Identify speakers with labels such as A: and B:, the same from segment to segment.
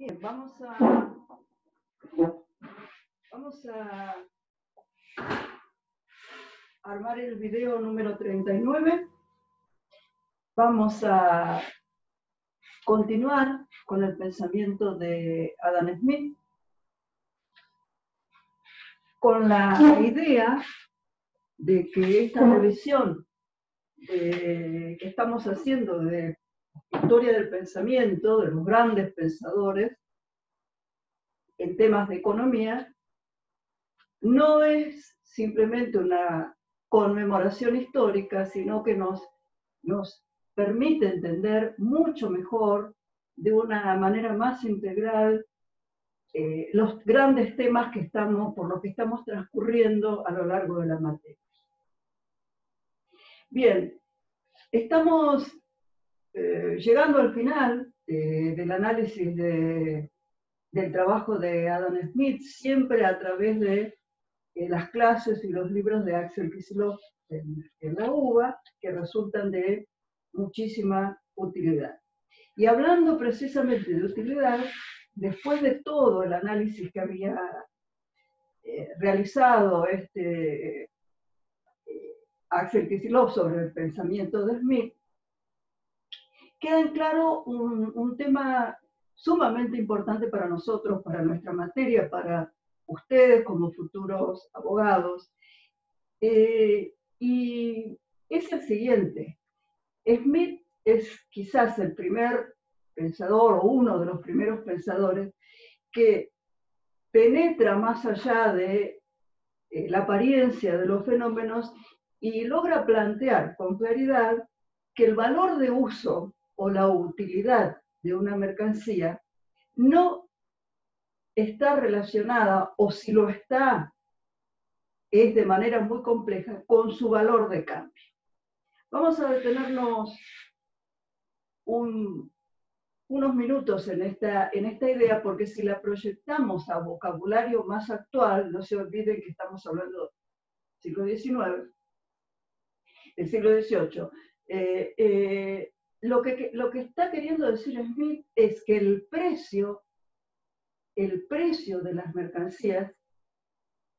A: Bien, vamos a armar el video número 39. Vamos a continuar con el pensamiento de Adam Smith, con la idea de que esta revisión que estamos haciendo de historia del pensamiento, de los grandes pensadores en temas de economía, no es simplemente una conmemoración histórica, sino que nos permite entender mucho mejor, de una manera más integral, los grandes temas por los que estamos transcurriendo a lo largo de la materia. Bien, estamos llegando al final del análisis del trabajo de Adam Smith, siempre a través de las clases y los libros de Axel Kicillof en la UBA, que resultan de muchísima utilidad. Y hablando precisamente de utilidad, después de todo el análisis que había realizado Axel Kicillof sobre el pensamiento de Smith, queda en claro un tema sumamente importante para nosotros, para nuestra materia, para ustedes como futuros abogados, y es el siguiente. Smith es quizás el primer pensador, o uno de los primeros pensadores, que penetra más allá de la apariencia de los fenómenos y logra plantear con claridad que el valor de uso o la utilidad de una mercancía no está relacionada, o si lo está, es de manera muy compleja, con su valor de cambio. Vamos a detenernos unos minutos en esta idea, porque si la proyectamos a vocabulario más actual, no se olviden que estamos hablando del siglo XIX, el siglo XVIII, lo que está queriendo decir Smith es que el precio de las mercancías,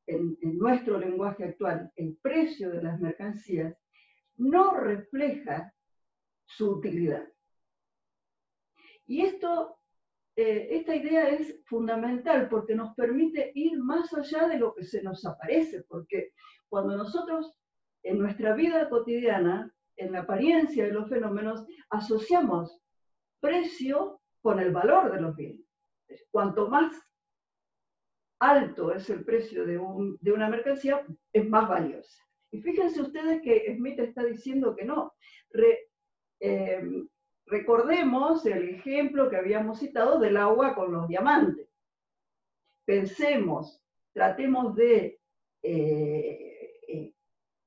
A: en nuestro lenguaje actual, el precio de las mercancías no refleja su utilidad. Y esta idea es fundamental porque nos permite ir más allá de lo que se nos aparece, porque cuando nosotros en nuestra vida cotidiana, en la apariencia de los fenómenos, asociamos precio con el valor de los bienes. Cuanto más alto es el precio de una mercancía, es más valiosa. Y fíjense ustedes que Smith está diciendo que no. Recordemos el ejemplo que habíamos citado del agua con los diamantes. Tratemos de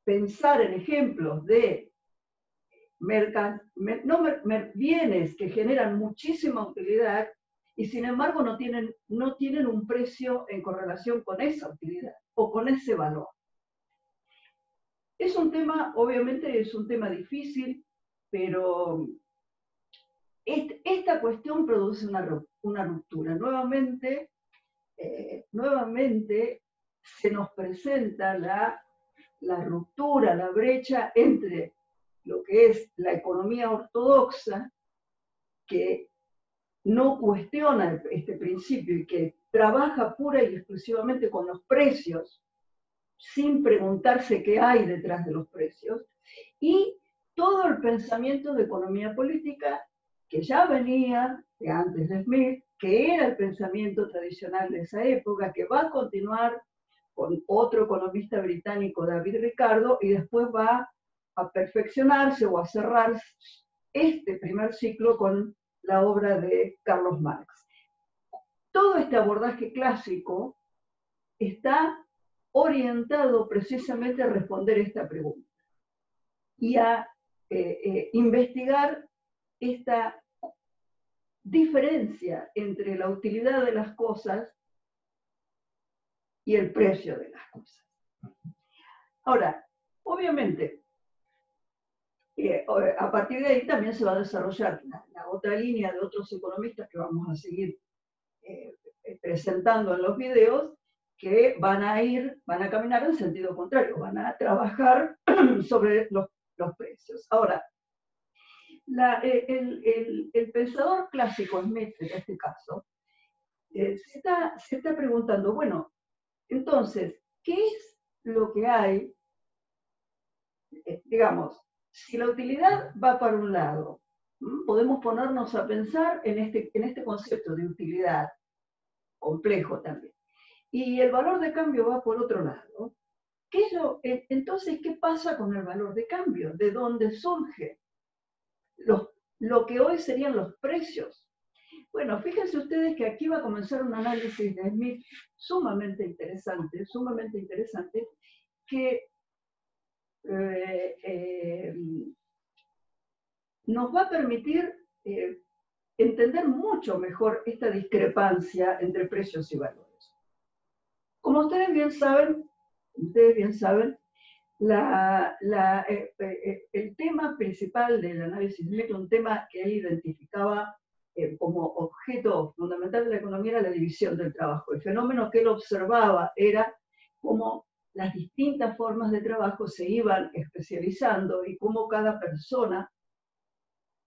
A: pensar en ejemplos de bienes que generan muchísima utilidad y sin embargo no tienen un precio en correlación con esa utilidad o con ese valor. Es un tema, obviamente es un tema difícil, pero esta cuestión produce una ruptura. Nuevamente se nos presenta la ruptura, la brecha entre lo que es la economía ortodoxa, que no cuestiona este principio y que trabaja pura y exclusivamente con los precios, sin preguntarse qué hay detrás de los precios, y todo el pensamiento de economía política que ya venía de antes de Smith, que era el pensamiento tradicional de esa época, que va a continuar con otro economista británico, David Ricardo, y después va a perfeccionarse o a cerrar este primer ciclo con la obra de Carlos Marx. Todo este abordaje clásico está orientado precisamente a responder esta pregunta y a investigar esta diferencia entre la utilidad de las cosas y el precio de las cosas. Ahora, obviamente, a partir de ahí también se va a desarrollar la otra línea de otros economistas que vamos a seguir presentando en los videos, que van a caminar en sentido contrario, van a trabajar sobre los precios. Ahora, el pensador clásico Smith, en este caso, se está preguntando, bueno, entonces, ¿qué es lo que hay? Digamos, si la utilidad va para un lado, podemos ponernos a pensar en este concepto de utilidad, complejo también. Y el valor de cambio va por otro lado. Entonces, ¿qué pasa con el valor de cambio? ¿De dónde surge? Lo que hoy serían los precios. Bueno, fíjense ustedes que aquí va a comenzar un análisis de Smith sumamente interesante, que nos va a permitir entender mucho mejor esta discrepancia entre precios y valores. Como ustedes bien saben, el tema principal del análisis Smith, un tema que él identificaba como objeto fundamental de la economía, era la división del trabajo. El fenómeno que él observaba era cómo las distintas formas de trabajo se iban especializando y cómo cada persona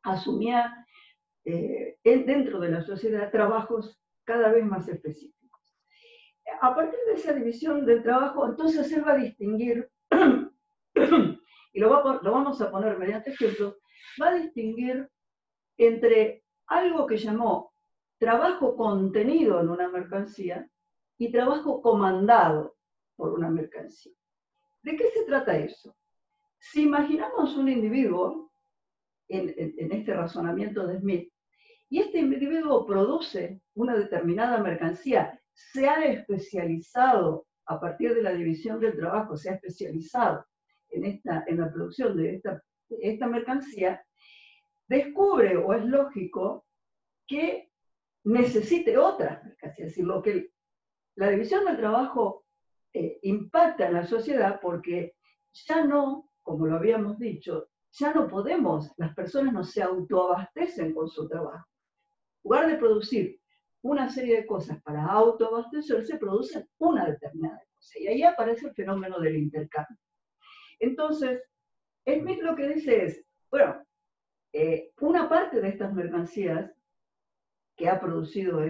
A: asumía dentro de la sociedad trabajos cada vez más específicos. A partir de esa división del trabajo, entonces él va a distinguir, y lo vamos a poner mediante ejemplos, va a distinguir entre algo que llamó trabajo contenido en una mercancía y trabajo comandado por una mercancía. ¿De qué se trata eso? Si imaginamos un individuo, en este razonamiento de Smith, y este individuo produce una determinada mercancía, se ha especializado a partir de la división del trabajo, se ha especializado en la producción de esta mercancía, descubre, o es lógico, que necesite otras mercancías. Es decir, la división del trabajo impacta en la sociedad porque ya no, como lo habíamos dicho, ya no podemos, las personas no se autoabastecen con su trabajo. En lugar de producir una serie de cosas para autoabastecerse, producen una determinada cosa. Y ahí aparece el fenómeno del intercambio. Entonces, Smith lo que dice es, bueno, una parte de estas mercancías que ha producido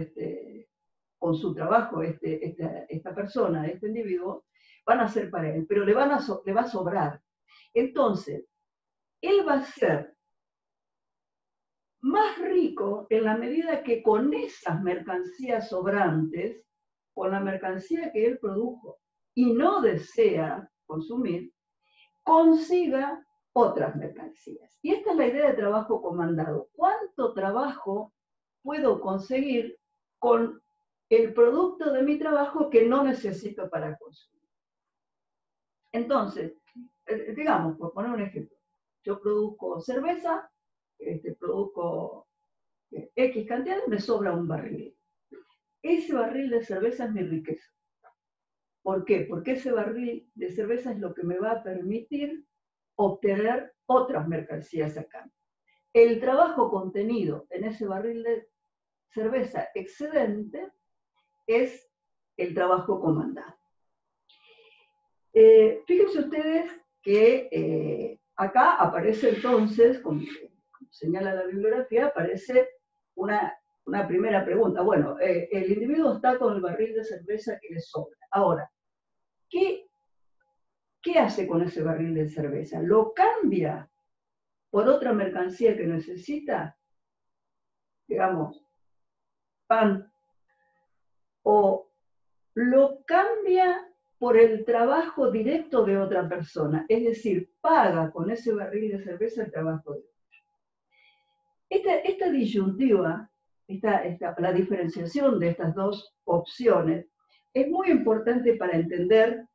A: con su trabajo esta persona, este individuo, van a ser para él, pero le va a sobrar. Entonces, él va a ser más rico en la medida que con esas mercancías sobrantes, con la mercancía que él produjo y no desea consumir, consiga otras mercancías. Y esta es la idea de trabajo comandado. ¿Cuánto trabajo puedo conseguir con el producto de mi trabajo que no necesito para consumir? Entonces, digamos, por poner un ejemplo, yo produzco cerveza, produzco X cantidad, me sobra un barril. Ese barril de cerveza es mi riqueza. ¿Por qué? Porque ese barril de cerveza es lo que me va a permitir obtener otras mercancías a cambio. El trabajo contenido en ese barril de cerveza excedente es el trabajo comandado. Fíjense ustedes que acá aparece entonces, como señala la bibliografía, aparece una primera pregunta. Bueno, el individuo está con el barril de cerveza que le sobra. Ahora, ¿qué hace con ese barril de cerveza? ¿Lo cambia por otra mercancía que necesita? Digamos, pan. ¿O lo cambia por el trabajo directo de otra persona? Es decir, paga con ese barril de cerveza el trabajo de otra. Esta disyuntiva, la diferenciación de estas dos opciones, es muy importante para entender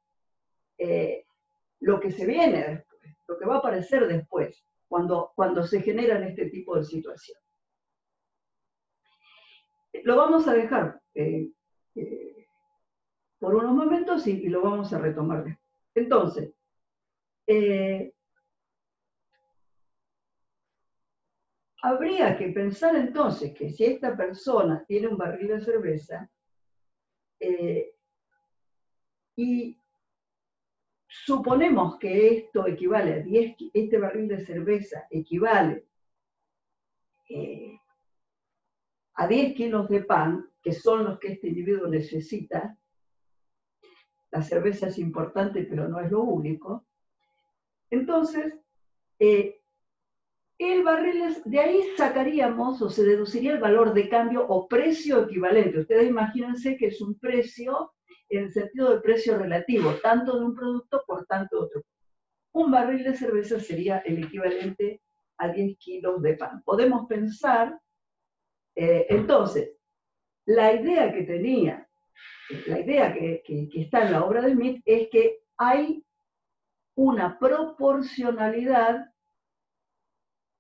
A: lo que se viene después, lo que va a aparecer después, cuando se generan este tipo de situaciones. Lo vamos a dejar por unos momentos y lo vamos a retomar después. Entonces, habría que pensar entonces que si esta persona tiene un barril de cerveza y suponemos que esto equivale a 10, este barril de cerveza equivale a 10 kilos de pan, que son los que este individuo necesita. La cerveza es importante, pero no es lo único. Entonces, el barril, de ahí sacaríamos o se deduciría el valor de cambio o precio equivalente. Ustedes imagínense que es un precio en el sentido de precio relativo, tanto de un producto por tanto de otro. Un barril de cerveza sería el equivalente a 10 kilos de pan. Podemos pensar, entonces, la idea que tenía, la idea que está en la obra de Smith es que hay una proporcionalidad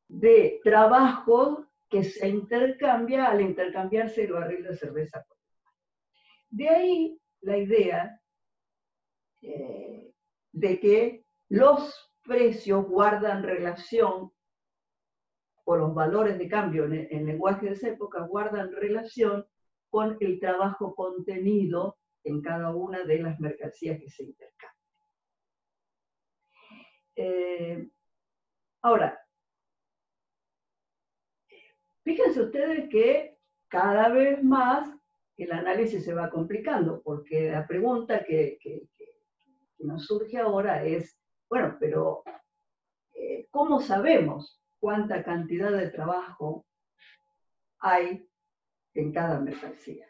A: de trabajo que se intercambia al intercambiarse el barril de cerveza. De ahí la idea de que los precios guardan relación, o los valores de cambio en lenguaje de esa época guardan relación con el trabajo contenido en cada una de las mercancías que se intercambian. Ahora, fíjense ustedes que cada vez más el análisis se va complicando, porque la pregunta que nos surge ahora es, bueno, pero ¿cómo sabemos cuánta cantidad de trabajo hay en cada mercancía?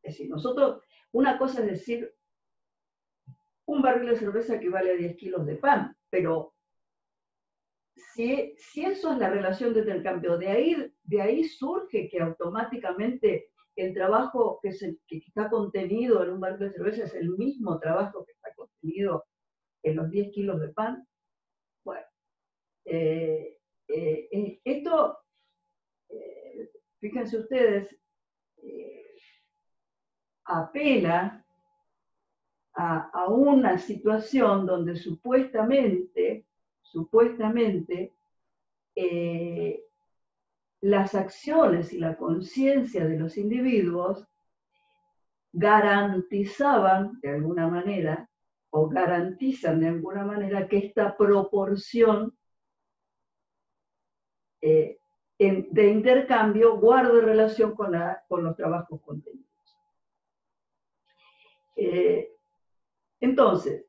A: Es decir, nosotros, una cosa es decir, un barril de cerveza equivale a 10 kilos de pan, pero si eso es la relación de intercambio, de ahí surge que automáticamente el trabajo que está contenido en un barril de cerveza es el mismo trabajo que está contenido en los 10 kilos de pan. Bueno, esto, fíjense ustedes, apela a una situación donde supuestamente las acciones y la conciencia de los individuos garantizaban de alguna manera, o garantizan de alguna manera, que esta proporción de intercambio guarde relación con los trabajos contenidos. Entonces,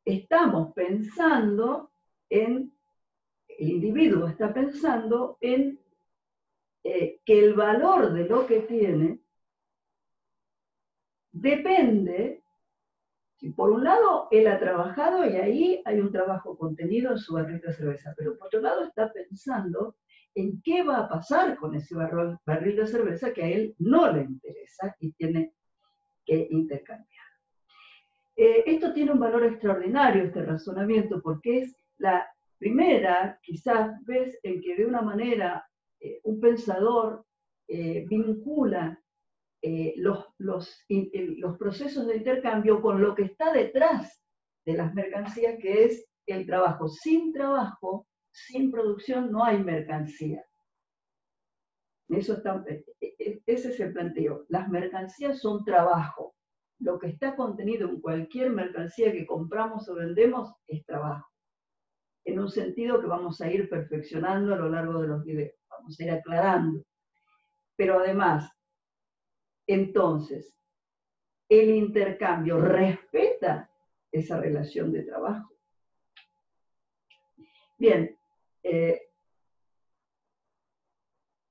A: estamos pensando el individuo está pensando en que el valor de lo que tiene depende, si por un lado él ha trabajado y ahí hay un trabajo contenido en su barril de cerveza, pero por otro lado está pensando en qué va a pasar con ese barril de cerveza que a él no le interesa y tiene que intercambiar. Esto tiene un valor extraordinario, este razonamiento, porque es la primera, quizás, vez en que de una manera un pensador vincula los procesos de intercambio con lo que está detrás de las mercancías, que es el trabajo. Sin trabajo, sin producción, no hay mercancía. Ese es el planteo. Las mercancías son trabajo. Lo que está contenido en cualquier mercancía que compramos o vendemos es trabajo. En un sentido que vamos a ir perfeccionando a lo largo de los videos. Vamos a ir aclarando. Pero además, entonces, el intercambio respeta esa relación de trabajo. Bien,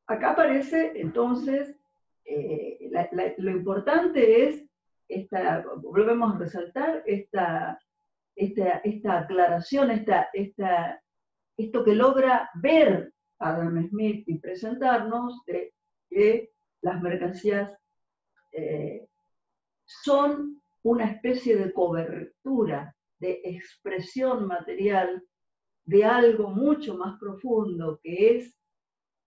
A: acá aparece entonces, lo importante es, volvemos a resaltar esta aclaración, esto que logra ver Adam Smith y presentarnos de que las mercancías son una especie de cobertura, de expresión material de algo mucho más profundo, que es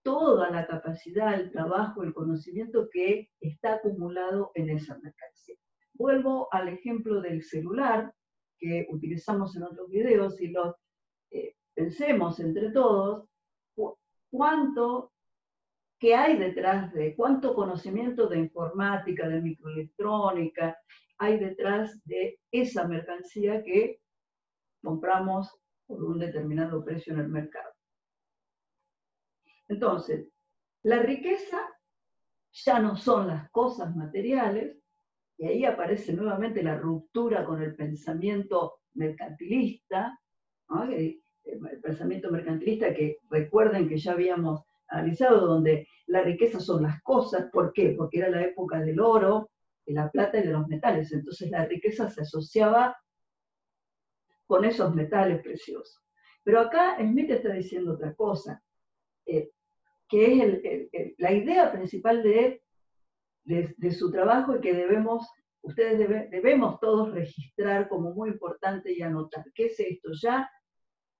A: toda la capacidad, el trabajo, el conocimiento que está acumulado en esa mercancía. Vuelvo al ejemplo del celular que utilizamos en otros videos y pensemos entre todos cuánto que hay detrás de, cuánto conocimiento de informática, de microelectrónica, hay detrás de esa mercancía que compramos por un determinado precio en el mercado. Entonces, la riqueza ya no son las cosas materiales, y ahí aparece nuevamente la ruptura con el pensamiento mercantilista, ¿no? El pensamiento mercantilista que recuerden que ya habíamos analizado, donde la riqueza son las cosas. ¿Por qué? Porque era la época del oro, de la plata y de los metales. Entonces la riqueza se asociaba con esos metales preciosos. Pero acá Smith está diciendo otra cosa, que es la idea principal de su trabajo, y que debemos todos registrar como muy importante y anotar. ¿Qué es esto? Ya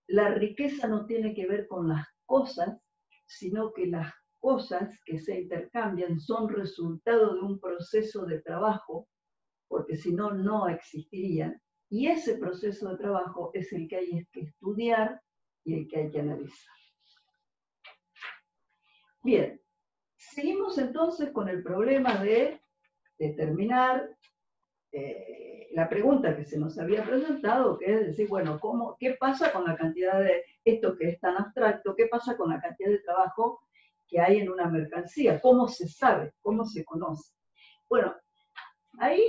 A: la riqueza no tiene que ver con las cosas, sino que las cosas que se intercambian son resultado de un proceso de trabajo, porque si no, no existirían. Y ese proceso de trabajo es el que hay que estudiar y el que hay que analizar. Bien, seguimos entonces con el problema de determinar la pregunta que se nos había presentado, que es decir, bueno, ¿qué pasa con la cantidad de esto que es tan abstracto? ¿Qué pasa con la cantidad de trabajo que hay en una mercancía? ¿Cómo se sabe? ¿Cómo se conoce? Bueno, ahí,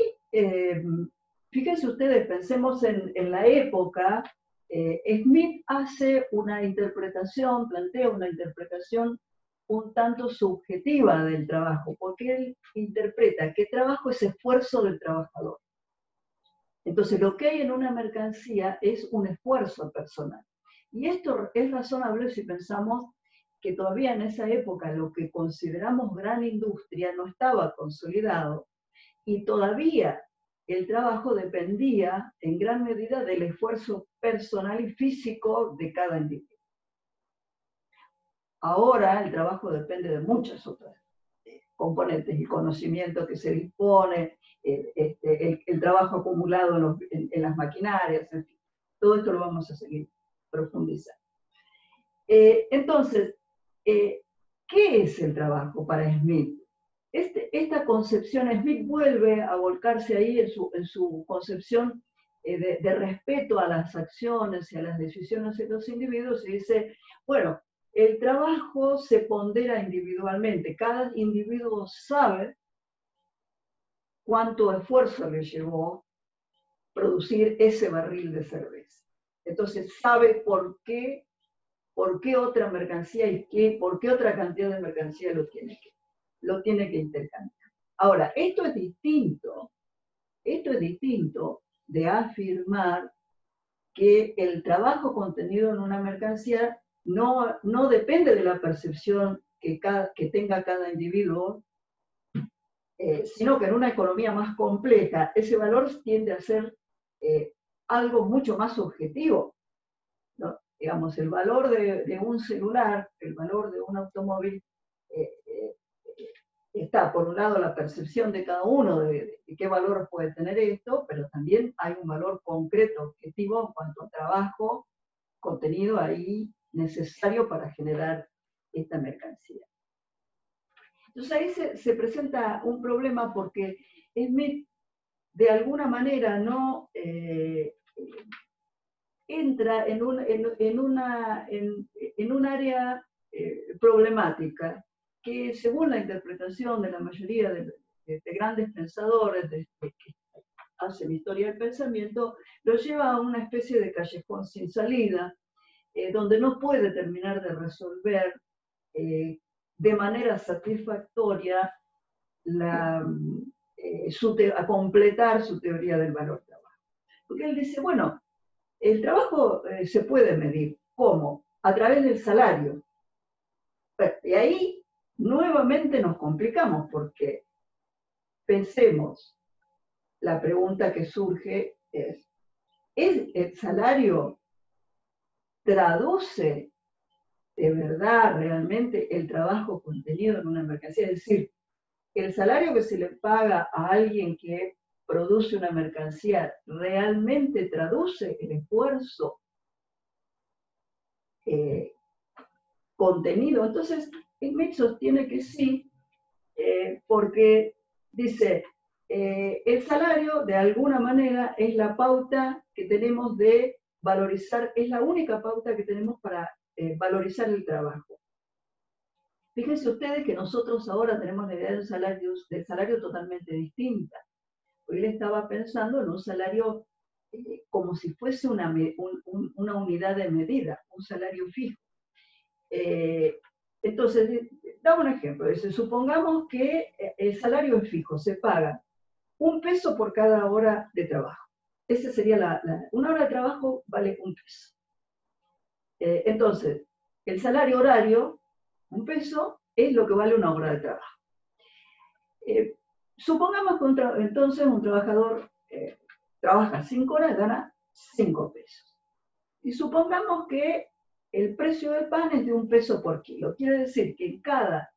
A: fíjense ustedes, pensemos en la época. Smith hace una interpretación, plantea una interpretación un tanto subjetiva del trabajo, porque él interpreta que trabajo es esfuerzo del trabajador. Entonces, lo que hay en una mercancía es un esfuerzo personal. Y esto es razonable si pensamos que todavía en esa época lo que consideramos gran industria no estaba consolidado, y todavía el trabajo dependía en gran medida del esfuerzo personal y físico de cada individuo. Ahora el trabajo depende de muchas otras componentes, el conocimiento que se dispone, el trabajo acumulado en las maquinarias, en fin. Todo esto lo vamos a seguir profundizando. Entonces, ¿qué es el trabajo para Smith? Esta concepción, Smith vuelve a volcarse ahí en su concepción de respeto a las acciones y a las decisiones de los individuos, y dice, bueno, el trabajo se pondera individualmente. Cada individuo sabe cuánto esfuerzo le llevó producir ese barril de cerveza. Entonces sabe por qué otra mercancía y por qué otra cantidad de mercancía lo tiene que intercambiar. Ahora, esto es distinto de afirmar que el trabajo contenido en una mercancía no depende de la percepción que tenga cada individuo, sino que en una economía más compleja ese valor tiende a ser algo mucho más objetivo, ¿no? Digamos, el valor de un celular, el valor de un automóvil, está por un lado la percepción de cada uno de qué valor puede tener esto, pero también hay un valor concreto, objetivo, en cuanto a trabajo contenido ahí necesario para generar esta mercancía. Entonces ahí se presenta un problema, porque Smith de alguna manera no entra en un área problemática, que según la interpretación de la mayoría de grandes pensadores que hacen historia del pensamiento, lo lleva a una especie de callejón sin salida, donde no puede terminar de resolver de manera satisfactoria a completar su teoría del valor trabajo. Porque él dice, bueno, el trabajo se puede medir. ¿Cómo? A través del salario. Y ahí nuevamente nos complicamos, porque pensemos, la pregunta que surge es ¿el salario traduce de verdad realmente el trabajo contenido en una mercancía? Es decir, el salario que se le paga a alguien que produce una mercancía realmente traduce el esfuerzo contenido. Entonces, Smith sostiene que sí, porque dice, el salario de alguna manera es la pauta que tenemos de valorizar, es la única pauta que tenemos para valorizar el trabajo. Fíjense ustedes que nosotros ahora tenemos la idea del salario totalmente distinta. Hoy le estaba pensando en un salario como si fuese una unidad de medida, un salario fijo. Entonces, damos un ejemplo. Supongamos que el salario es fijo, se paga $1 por cada hora de trabajo. Esa sería una hora de trabajo vale $1. Entonces, el salario horario, $1, es lo que vale una hora de trabajo. Supongamos que entonces un trabajador trabaja 5 horas, gana $5. Y supongamos que el precio del pan es de $1 por kilo. Quiere decir que en cada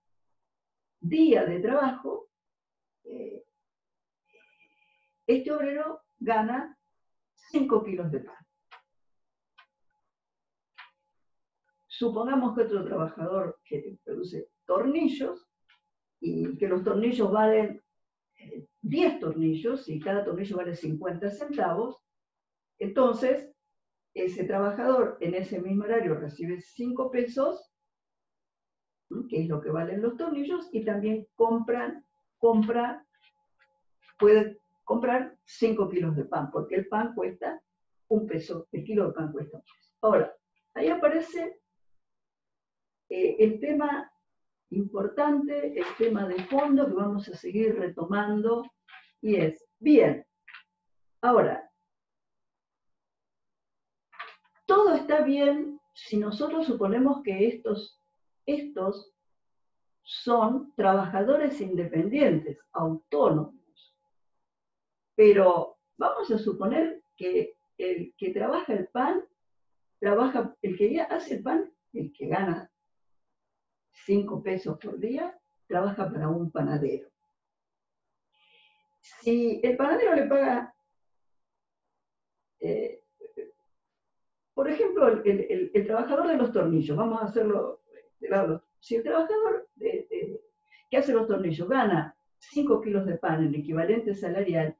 A: día de trabajo, este obrero gana 5 kilos de pan. Supongamos que otro trabajador que produce tornillos, y que los tornillos valen 10 tornillos, y cada tornillo vale 50 centavos, entonces ese trabajador en ese mismo horario recibe $5, que es lo que valen los tornillos, y también puede comprar 5 kilos de pan, porque el pan cuesta $1, el kilo de pan cuesta $1. Ahora, ahí aparece el tema importante, el tema de fondo que vamos a seguir retomando, y es, bien, ahora, todo está bien si nosotros suponemos que estos son trabajadores independientes, autónomos, pero vamos a suponer que el que trabaja el pan, el que hace el pan, el que gana $5 por día, trabaja para un panadero. Si el panadero le paga, por ejemplo, el trabajador de los tornillos, vamos a hacerlo de lado. Si el trabajador que hace los tornillos gana 5 kilos de pan en equivalente salarial,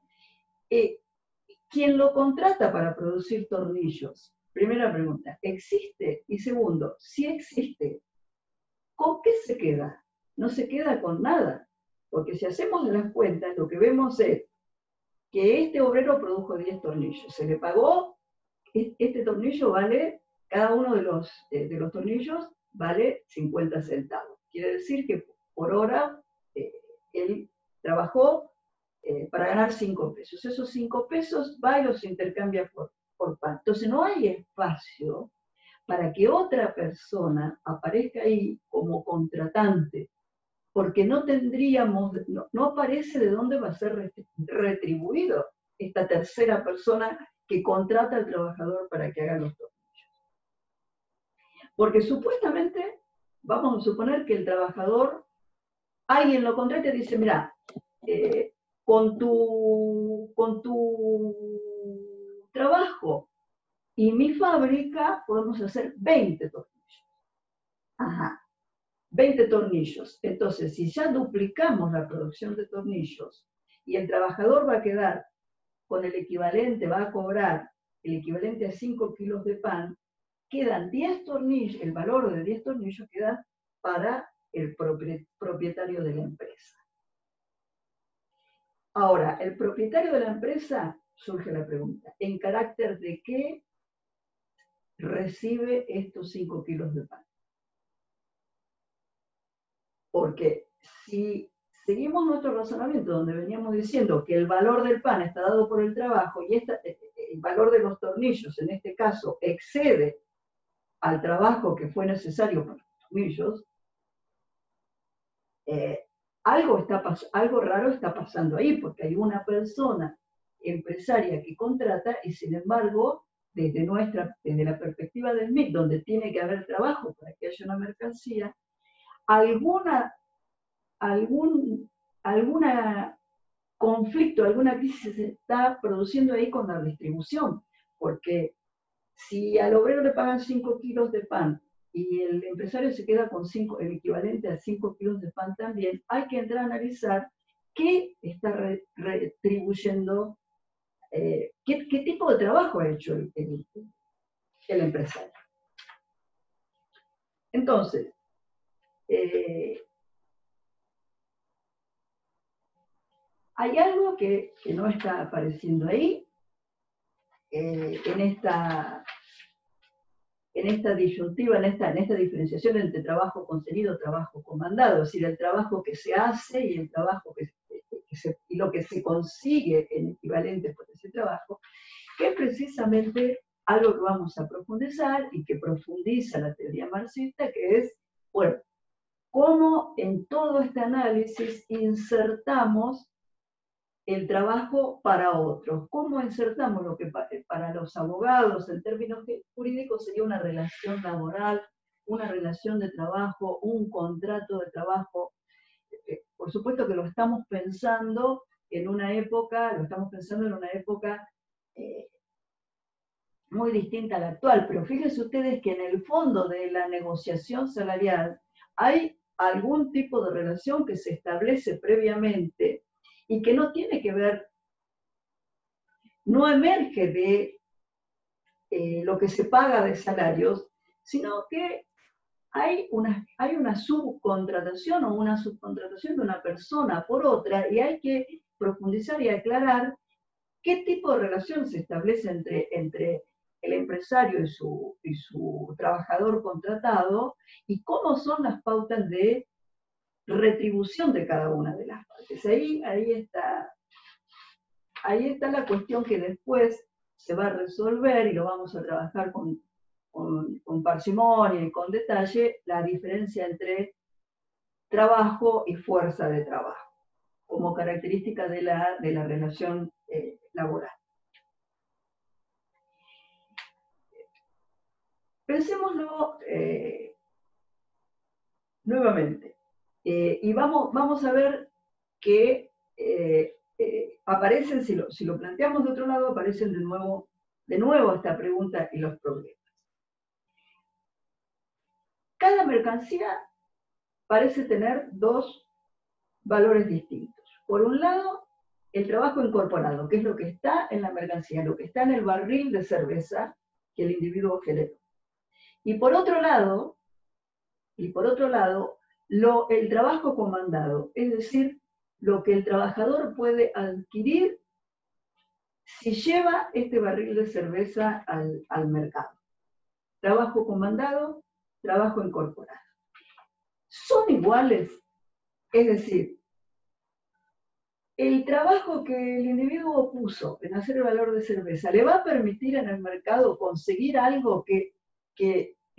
A: ¿quién lo contrata para producir tornillos? Primera pregunta, ¿existe? Y segundo, si existe, ¿con qué se queda? No se queda con nada, porque si hacemos las cuentas, lo que vemos es que este obrero produjo 10 tornillos, se le pagó, este tornillo vale, cada uno de los tornillos vale 50 centavos. Quiere decir que por hora él trabajó para ganar $5. Esos $5 va y los intercambia por pan. Entonces no hay espacio para que otra persona aparezca ahí como contratante, porque no aparece de dónde va a ser retribuido esta tercera persona que contrata al trabajador para que haga los tornillos. Porque supuestamente, vamos a suponer que el trabajador, alguien lo contrata y dice, mira, con tu trabajo y mi fábrica podemos hacer 20 tornillos. Ajá, 20 tornillos. Entonces, si ya duplicamos la producción de tornillos y el trabajador va a quedar con el equivalente, va a cobrar el equivalente a 5 kilos de pan, quedan 10 tornillos, el valor de 10 tornillos queda para el propietario de la empresa. Ahora, el propietario de la empresa, surge la pregunta, ¿en carácter de qué recibe estos 5 kilos de pan? Porque si seguimos nuestro razonamiento donde veníamos diciendo que el valor del pan está dado por el trabajo y el valor de los tornillos, en este caso, excede al trabajo que fue necesario para los tornillos, algo raro está pasando ahí, porque hay una persona empresaria que contrata y sin embargo, desde la perspectiva del MIT, donde tiene que haber trabajo para que haya una mercancía, alguna conflicto, alguna crisis se está produciendo ahí con la distribución, porque si al obrero le pagan 5 kilos de pan y el empresario se queda con el equivalente a 5 kilos de pan también, hay que entrar a analizar qué está retribuyendo, qué tipo de trabajo ha hecho el empresario. Entonces, hay algo que no está apareciendo ahí, en esta disyuntiva, en esta diferenciación entre trabajo contenido, trabajo comandado, es decir, el trabajo que se hace y el trabajo y lo que se consigue en equivalente por ese trabajo, que es precisamente algo que vamos a profundizar y que profundiza la teoría marxista, que es, bueno, cómo en todo este análisis insertamos el trabajo para otros. ¿Cómo insertamos lo que para los abogados en términos jurídicos sería una relación laboral, una relación de trabajo, un contrato de trabajo? Por supuesto que lo estamos pensando en una época, muy distinta a la actual, pero fíjense ustedes que en el fondo de la negociación salarial hay algún tipo de relación que se establece previamente y que no tiene que ver, no emerge de lo que se paga de salarios, sino que hay una subcontratación o una subcontratación de una persona por otra y hay que profundizar y aclarar qué tipo de relación se establece entre el empresario y su trabajador contratado y cómo son las pautas de retribución de cada una de las partes. Ahí está la cuestión que después se va a resolver y lo vamos a trabajar con parsimonia y con detalle, la diferencia entre trabajo y fuerza de trabajo, como característica de la relación laboral. Pensémoslo nuevamente, y vamos a ver que aparecen, si lo planteamos de otro lado, aparecen de nuevo esta pregunta y los problemas. Cada mercancía parece tener dos valores distintos. Por un lado, el trabajo incorporado, que es lo que está en la mercancía, lo que está en el barril de cerveza que el individuo generó. Y por otro lado, el trabajo comandado, es decir, lo que el trabajador puede adquirir si lleva este barril de cerveza al mercado. Trabajo comandado, trabajo incorporado. Son iguales, es decir, el trabajo que el individuo puso en hacer el valor de cerveza le va a permitir en el mercado conseguir algo que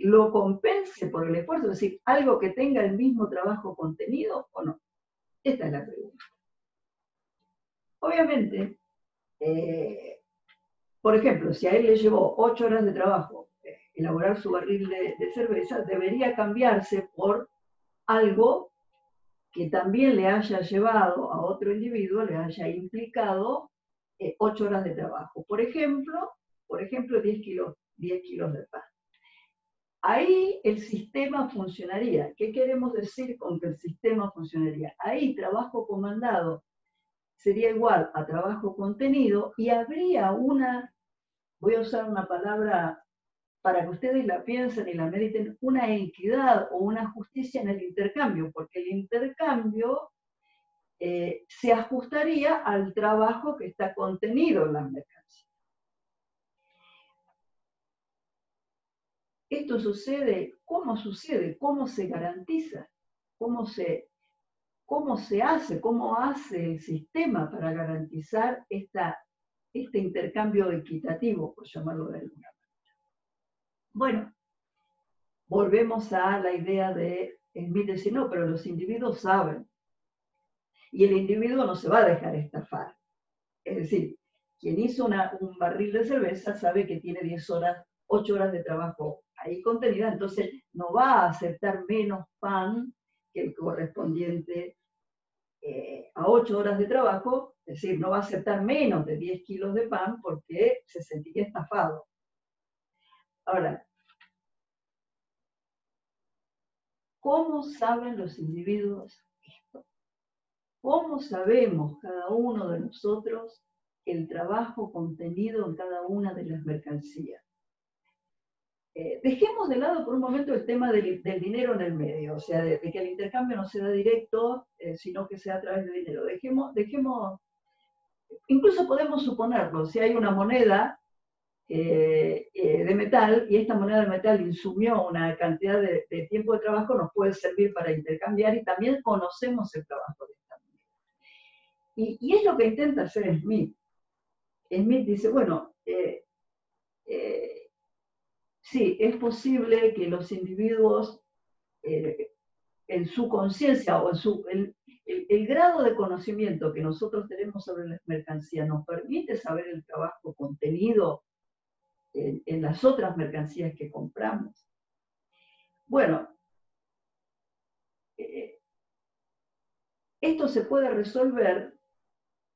A: lo compense por el esfuerzo, es decir, algo que tenga el mismo trabajo contenido o no. Esta es la pregunta. Obviamente, por ejemplo, si a él le llevó 8 horas de trabajo elaborar su barril de cerveza, debería cambiarse por algo que también le haya llevado a otro individuo, le haya implicado 8 horas de trabajo. Por ejemplo 10 kilos de pan. Ahí el sistema funcionaría. ¿Qué queremos decir con que el sistema funcionaría? Ahí trabajo comandado sería igual a trabajo contenido y habría voy a usar una palabra para que ustedes la piensen y la mediten, una equidad o una justicia en el intercambio, porque el intercambio se ajustaría al trabajo que está contenido en las mercancías. Esto sucede, ¿cómo sucede? ¿Cómo se garantiza? ¿Cómo se hace el sistema para garantizar este intercambio equitativo, por llamarlo de alguna manera? Bueno, volvemos a la idea de Smith decir, no, pero los individuos saben. Y el individuo no se va a dejar estafar. Es decir, quien hizo un barril de cerveza sabe que tiene 8 horas de trabajo ahí contenida, entonces no va a aceptar menos pan que el correspondiente a 8 horas de trabajo, es decir, no va a aceptar menos de 10 kilos de pan porque se sentiría estafado. Ahora, ¿cómo saben los individuos esto? ¿Cómo sabemos cada uno de nosotros el trabajo contenido en cada una de las mercancías? Dejemos de lado por un momento el tema del dinero en el medio, o sea, de que el intercambio no se da directo, sino que se da a través de dinero. Dejemos, incluso podemos suponerlo, si hay una moneda de metal y esta moneda de metal insumió una cantidad de tiempo de trabajo, nos puede servir para intercambiar y también conocemos el trabajo de esta moneda. Y es lo que intenta hacer Smith. Smith dice, bueno, sí, es posible que los individuos en su conciencia o en el grado de conocimiento que nosotros tenemos sobre las mercancías nos permite saber el trabajo contenido en las otras mercancías que compramos. Bueno, esto se puede resolver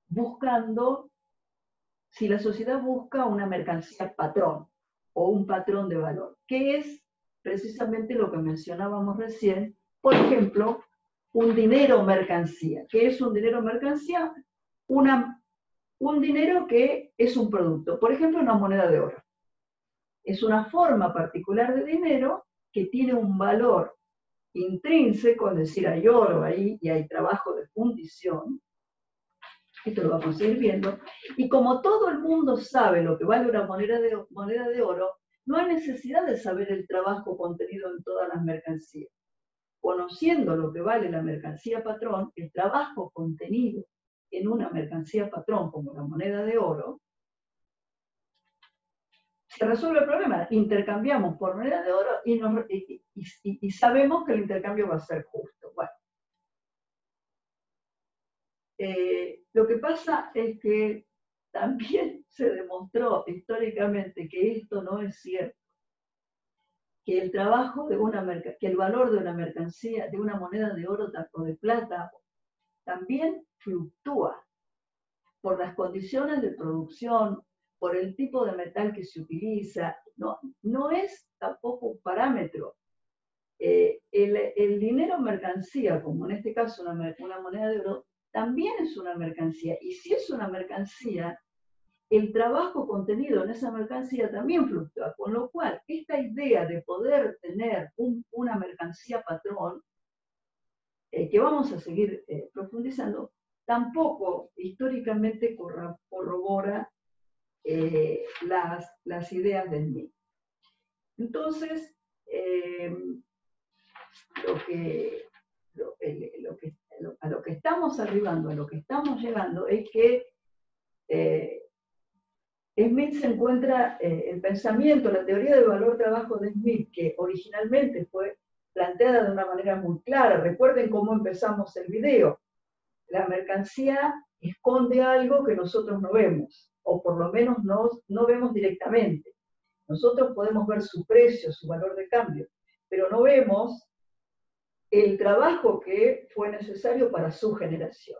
A: buscando, si la sociedad busca una mercancía patrón o un patrón de valor, que es precisamente lo que mencionábamos recién, por ejemplo, un dinero mercancía. ¿Qué es un dinero mercancía? Un dinero que es un producto, por ejemplo, una moneda de oro. Es una forma particular de dinero que tiene un valor intrínseco, es decir, hay oro ahí y hay trabajo de fundición. Esto lo vamos a ir viendo. Y como todo el mundo sabe lo que vale una moneda de oro, no hay necesidad de saber el trabajo contenido en todas las mercancías. Conociendo lo que vale la mercancía patrón, el trabajo contenido en una mercancía patrón como la moneda de oro, se resuelve el problema. Intercambiamos por moneda de oro y sabemos que el intercambio va a ser justo. Bueno. Lo que pasa es que también se demostró históricamente que esto no es cierto, que el trabajo de que el valor de una mercancía, de una moneda de oro o de plata, también fluctúa por las condiciones de producción, por el tipo de metal que se utiliza. No es tampoco un parámetro. El dinero mercancía, como en este caso una moneda de oro, también es una mercancía. Y si es una mercancía, el trabajo contenido en esa mercancía también fluctúa. Con lo cual, esta idea de poder tener una mercancía patrón, que vamos a seguir profundizando, tampoco históricamente corrobora las ideas del Smith. Entonces, a lo que estamos arribando, a lo que estamos llegando, es que Smith se encuentra, el pensamiento, la teoría del valor-trabajo de Smith, que originalmente fue planteada de una manera muy clara. Recuerden cómo empezamos el video. La mercancía esconde algo que nosotros no vemos, o por lo menos no vemos directamente. Nosotros podemos ver su precio, su valor de cambio, pero no vemos el trabajo que fue necesario para su generación.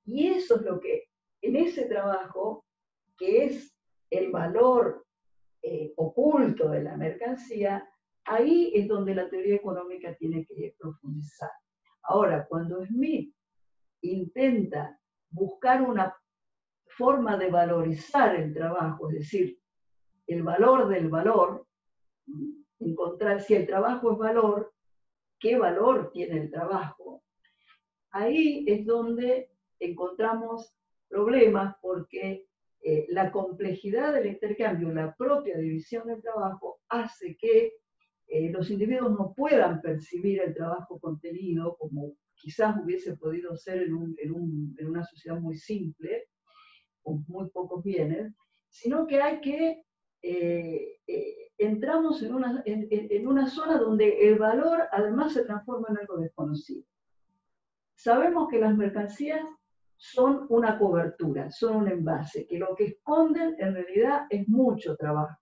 A: Y eso es lo que, en ese trabajo, que es el valor oculto de la mercancía, ahí es donde la teoría económica tiene que profundizar. Ahora, cuando Smith intenta buscar una forma de valorizar el trabajo, es decir, el valor del valor, encontrar si el trabajo es valor, qué valor tiene el trabajo, ahí es donde encontramos problemas porque la complejidad del intercambio, la propia división del trabajo, hace que los individuos no puedan percibir el trabajo contenido como quizás hubiese podido ser en una sociedad muy simple, con muy pocos bienes, sino que hay que entramos en una zona donde el valor además se transforma en algo desconocido. Sabemos que las mercancías son una cobertura, son un envase, que lo que esconden en realidad es mucho trabajo,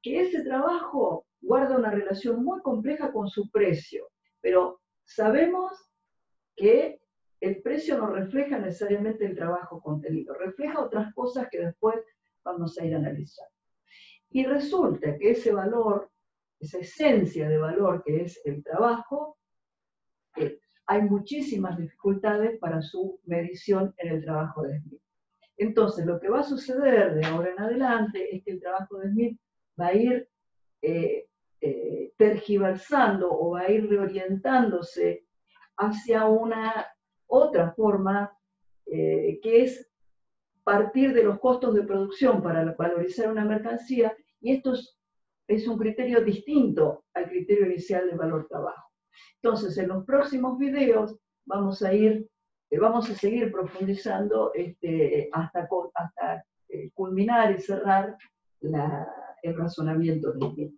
A: que ese trabajo guarda una relación muy compleja con su precio, pero sabemos que el precio no refleja necesariamente el trabajo contenido, refleja otras cosas que después vamos a ir a analizar. Y resulta que ese valor, esa esencia de valor que es el trabajo, hay muchísimas dificultades para su medición en el trabajo de Smith. Entonces, lo que va a suceder de ahora en adelante es que el trabajo de Smith va a ir tergiversando o va a ir reorientándose hacia una otra forma que es partir de los costos de producción para valorizar una mercancía, y esto es un criterio distinto al criterio inicial del valor trabajo. Entonces, en los próximos videos vamos a seguir profundizando hasta culminar y cerrar el razonamiento de Smith.